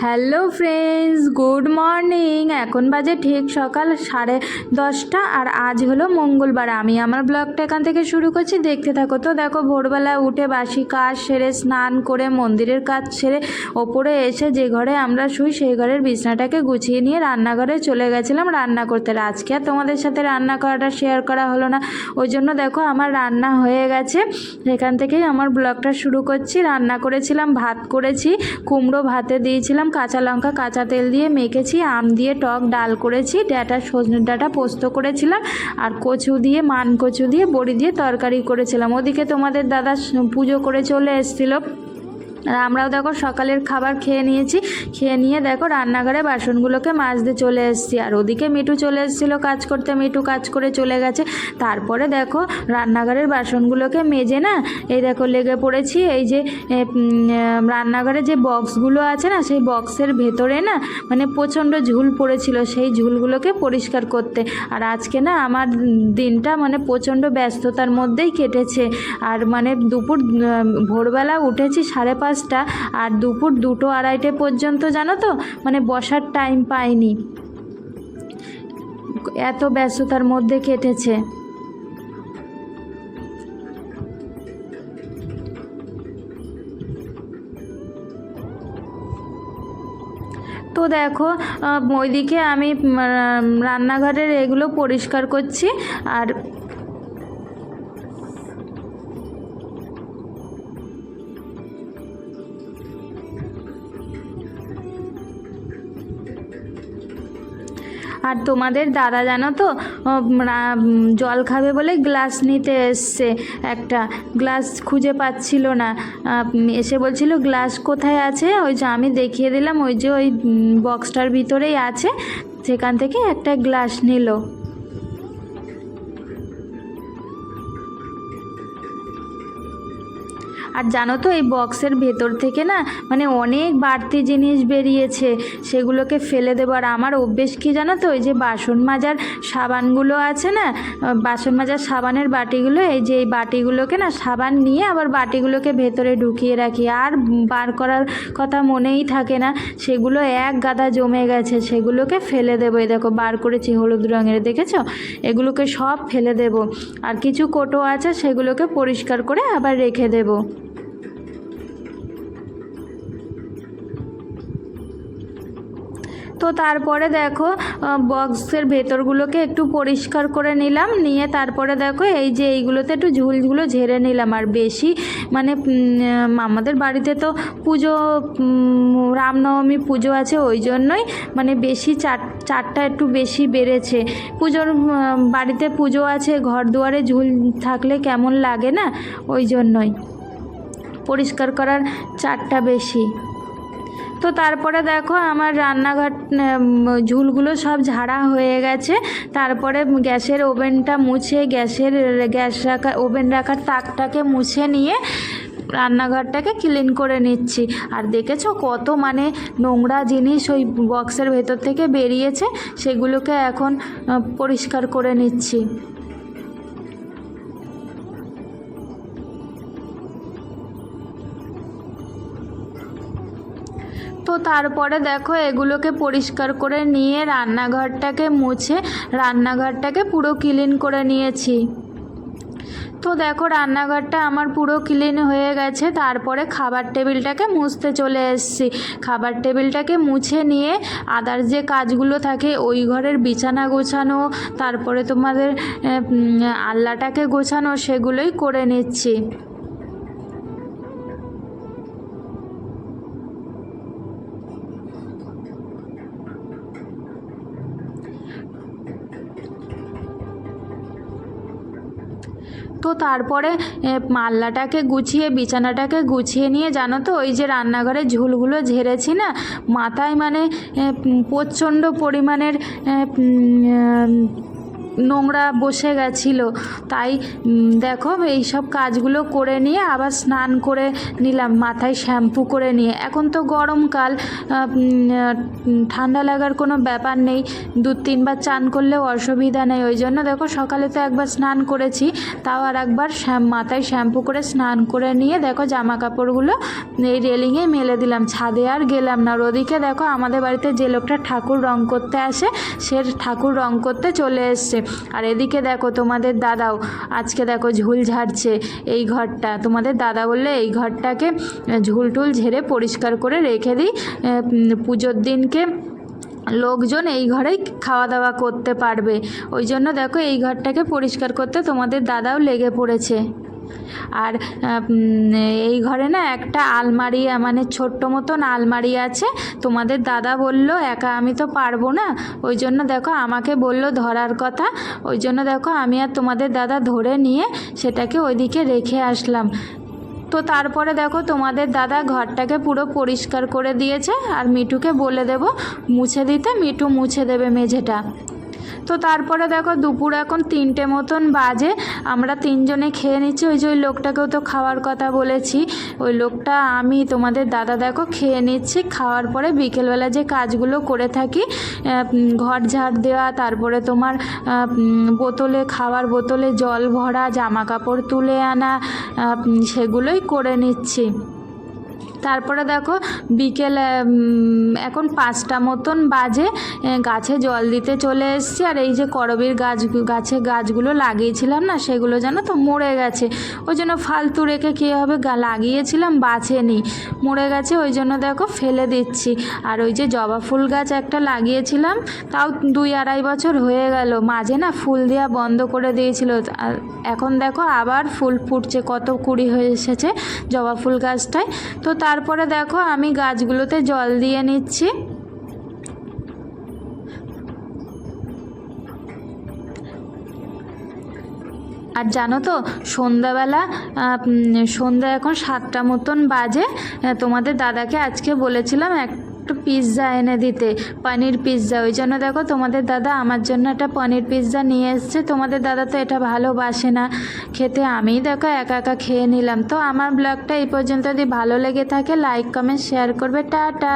Hello friends, good morning. এখন বাজে ঠিক সকাল 10:30 আর আজ হলো মঙ্গলবার। আমি আমার ব্লগটা এখান থেকে শুরু করছি, দেখতে থাকো। তো দেখো, ভোরবেলা উঠে বাসি কাজ সেরে স্নান করে মন্দিরের কাজ সেরে ওপরে এসে যে ঘরে আমরা শুই সেই ঘরের বিছনাটাকে গুছিয়ে নিয়ে রান্নাঘরে চলে গেছিলাম রান্না করতে। আজকে আর তোমাদের সাথে রান্না করাটা শেয়ার করা হলো না, ওই জন্য দেখো আমার রান্না হয়ে গেছে। এখান থেকেই আমার ব্লগটা শুরু করছি। রান্না করেছিলাম, ভাত করেছি, কুমড়ো ভাতে দিয়েছিলাম, কাঁচা লঙ্কা কাঁচা তেল দিয়ে মেখেছি, আম দিয়ে টক ডাল করেছি, সজনের ডাঁটা পোস্ত করেছিলাম, আর কচু দিয়ে মান কচু দিয়ে বড়ি দিয়ে তরকারি করেছিলাম। ওদিকে তোমাদের দাদা পুজো করে চলে এসেছিলো, আর আমরাও দেখো সকালের খাবার খেয়ে নিয়েছি। খেয়ে নিয়ে দেখো রান্নাঘরে বাসনগুলোকে মাজতে চলে এসেছি। আর ওদিকে মিঠু চলে এসেছিলো কাজ করতে, মিঠু কাজ করে চলে গেছে। তারপরে দেখো রান্নাঘরের বাসনগুলোকে মেজে না এই দেখো লেগে পড়েছি। এই যে রান্নাঘরে যে বক্সগুলো আছে না, সেই বক্সের ভেতরে না মানে প্রচণ্ড ঝুল পড়েছিল, সেই ঝুলগুলোকে পরিষ্কার করতে। আর আজকে না আমার দিনটা মানে প্রচণ্ড ব্যস্ততার মধ্যেই কেটেছে। আর মানে ভোরবেলা উঠেছি 5:30, আর দুপুর 2-2:30 পর্যন্ত জানো তো মানে বসার টাইম পাইনি, এত ব্যস্ততার মধ্যে কেটেছে। তো দেখো ওইদিকে আমি রান্নাঘরের এগুলো পরিষ্কার করছি। আর তোমাদের দাদা জানো তো জল খাবে বলে গ্লাস নিতে এসছে, একটা গ্লাস খুঁজে পাচ্ছিল না। এসে বলছিল গ্লাস কোথায় আছে, ওই যে আমি দেখিয়ে দিলাম, ওই যে ওই বক্সটার ভিতরেই আছে, সেখান থেকে একটা গ্লাস নিল। আর জানো তো এই বক্সের ভেতর থেকে না মানে অনেক বাড়তি জিনিস বেরিয়েছে, সেগুলোকে ফেলে দেবো। আর আমার অভ্যেস কী জানো তো, ওই যে বাসন মাজার সাবানগুলো আছে না, বাসন মাজার সাবানের বাটিগুলো, এই যে এই বাটিগুলোকে না সাবান নিয়ে আবার বাটিগুলোকে ভেতরে ঢুকিয়ে রাখি, আর বার করার কথা মনেই থাকে না, সেগুলো এক গাদা জমে গেছে, সেগুলোকে ফেলে দেবো। এই দেখো বার করেছি হলুদ রঙের, দেখেছো? এগুলোকে সব ফেলে দেবো। আর কিছু কোটো আছে, সেগুলোকে পরিষ্কার করে আবার রেখে দেবো। তো তারপরে দেখো বক্সের ভেতরগুলোকে একটু পরিষ্কার করে নিলাম, নিয়ে তারপরে দেখো এই যে এইগুলোতে একটু ঝুলগুলো ঝেড়ে নিলাম। আর বেশি মানে আমাদের বাড়িতে তো পুজো, রামনবমী পুজো আছে, ওই জন্যই মানে বেশি চারটা একটু বেশি বেড়েছে। পুজোর বাড়িতে পুজো আছে, ঘর দুয়ারে ঝুল থাকলে কেমন লাগে না, ওই জন্যই পরিষ্কার করার চারটা বেশি। তো তারপরে দেখো আমার রান্নাঘর ঝুলগুলো সব ঝাড়া হয়ে গেছে। তারপরে গ্যাসের ওভেনটা মুছে, ওভেন রাখার তাকটাকে মুছে নিয়ে রান্নাঘরটাকে ক্লিন করে নিচ্ছি। আর দেখেছো কত মানে নোংরা জিনিস ওই বক্সের ভেতর থেকে বেরিয়েছে, সেগুলোকে এখন পরিষ্কার করে নিচ্ছি। তো তারপরে দেখো এগুলোকে পরিষ্কার করে নিয়ে রান্নাঘরটাকে মুছে রান্নাঘরটাকে পুরো ক্লিন করে নিয়েছি। তো দেখো রান্নাঘরটা আমার পুরো ক্লিন হয়ে গেছে। তারপরে খাবার টেবিলটাকে মুছতে চলে এসেছি। খাবার টেবিলটাকে মুছে নিয়ে আদার্স যে কাজগুলো থাকে, ওই ঘরের বিছানা গোছানো, তারপরে তোমাদের আলনাটাকে গোছানো, সেগুলোই করে নিচ্ছি। তো তারপরে আলনাটাকে গুছিয়ে বিছানাটাকে গুছিয়ে নিয়ে জানো তো ওই যে রান্নাঘরে ঝুলগুলো ঝেড়েছি না, মাথায় মানে প্রচণ্ড পরিমাণের নোংরা বসে গেছিলো, তাই দেখো এই সব কাজগুলো করে নিয়ে আবার স্নান করে নিলাম মাথায় শ্যাম্পু করে নিয়ে। এখন তো গরমকাল, ঠান্ডা লাগার কোনো ব্যাপার নেই, 2-3 বার চান করলেও অসুবিধা নেই। ওই জন্য দেখো সকালে তো একবার স্নান করেছি, তাও আর একবার মাথায় শ্যাম্পু করে স্নান করে নিয়ে দেখো জামা কাপড়গুলো এই রেলিংয়ে মেলে দিলাম, ছাদে আর গেলাম না। আর ওদিকে দেখো আমাদের বাড়িতে যে লোকটা ঠাকুর রং করতে আসে সে ঠাকুর রং করতে চলে এসছে। আর এদিকে দেখো তোমাদের দাদাও আজকে দেখো ঝুল ঝাড়ছে এই ঘরটা। তোমাদের দাদা বললে এই ঘরটাকে ঝুল টুল ঝেড়ে পরিষ্কার করে রেখে দিই, পুজোর দিনকে লোকজন এই ঘরেই খাওয়া দাওয়া করতে পারবে। ওই জন্য দেখো এই ঘরটাকে পরিষ্কার করতে তোমাদের দাদাও লেগে পড়েছে। আর এই ঘরে না একটা আলমারি, মানে ছোট্ট মতন আলমারি আছে। তোমাদের দাদা বলল একা আমি তো পারবো না, ওই জন্য দেখো আমাকে বলল ধরার কথা। ওই জন্য দেখো আমি আর তোমাদের দাদা ধরে নিয়ে সেটাকে ওইদিকে রেখে আসলাম। তো তারপরে দেখো তোমাদের দাদা ঘরটাকে পুরো পরিষ্কার করে দিয়েছে, আর মিঠুকে বলে দেব মুছে দিতে, মিঠু মুছে দেবে মেঝেটা। তো তারপরে দেখো দুপুর এখন 3টে মতন বাজে, আমরা 3জনে খেয়ে নিচ্ছি। ওই যে ওই লোকটাকেও তো খাওয়ার কথা বলেছি, ওই লোকটা আমি তোমাদের দাদা দেখো খেয়ে নিচ্ছি। খাওয়ার পরে বিকেলবেলা যে কাজগুলো করে থাকি, ঘর ঝাড় দেওয়া, তারপরে তোমার বোতলে খাওয়ার বোতলে জল ভরা, জামা কাপড় তুলে আনা, সেগুলোই করে নিচ্ছি। তারপরে দেখো বিকেল এখন 5টা মতন বাজে, গাছে জল দিতে চলে এসেছি। আর এই যে করবীর গাছগুলো লাগিয়েছিলাম না, সেগুলো যেন তো মরে গেছে। ওই জন্য ফালতু রেখে কী হবে, লাগিয়েছিলাম বাঁচেনি, মরে গেছে। ওই জন্য দেখো ফেলে দিচ্ছি। আর ওই যে জবা ফুল গাছ একটা লাগিয়েছিলাম, তাও 2-2.5 বছর হয়ে গেল, মাঝে না ফুল দেওয়া বন্ধ করে দিয়েছিল। আর এখন দেখো আবার ফুল ফুটছে, কত কুড়ি হয়ে এসেছে জবা ফুল গাছটায়। তো তারপরে দেখো আমি গাছগুলোতে জল দিয়ে নিচ্ছি। আর জানো তো সন্ধ্যা এখন 7টা মতন বাজে। তোমাদের দাদাকে আজকে বলেছিলাম একটু পিৎজা এনে দিতে, পনির পিৎজা। ওই জন্য দেখো তোমাদের দাদা আমার জন্য একটা পনির পিৎজা নিয়ে এসছে। তোমাদের দাদা তো এটা ভালোবাসে না খেতে, আমিই দেখো একা একা খেয়ে নিলাম। তো আমার ব্লগটা এই পর্যন্ত যদি ভালো লেগে থাকে লাইক কমেন্ট শেয়ার করবে। টাটা।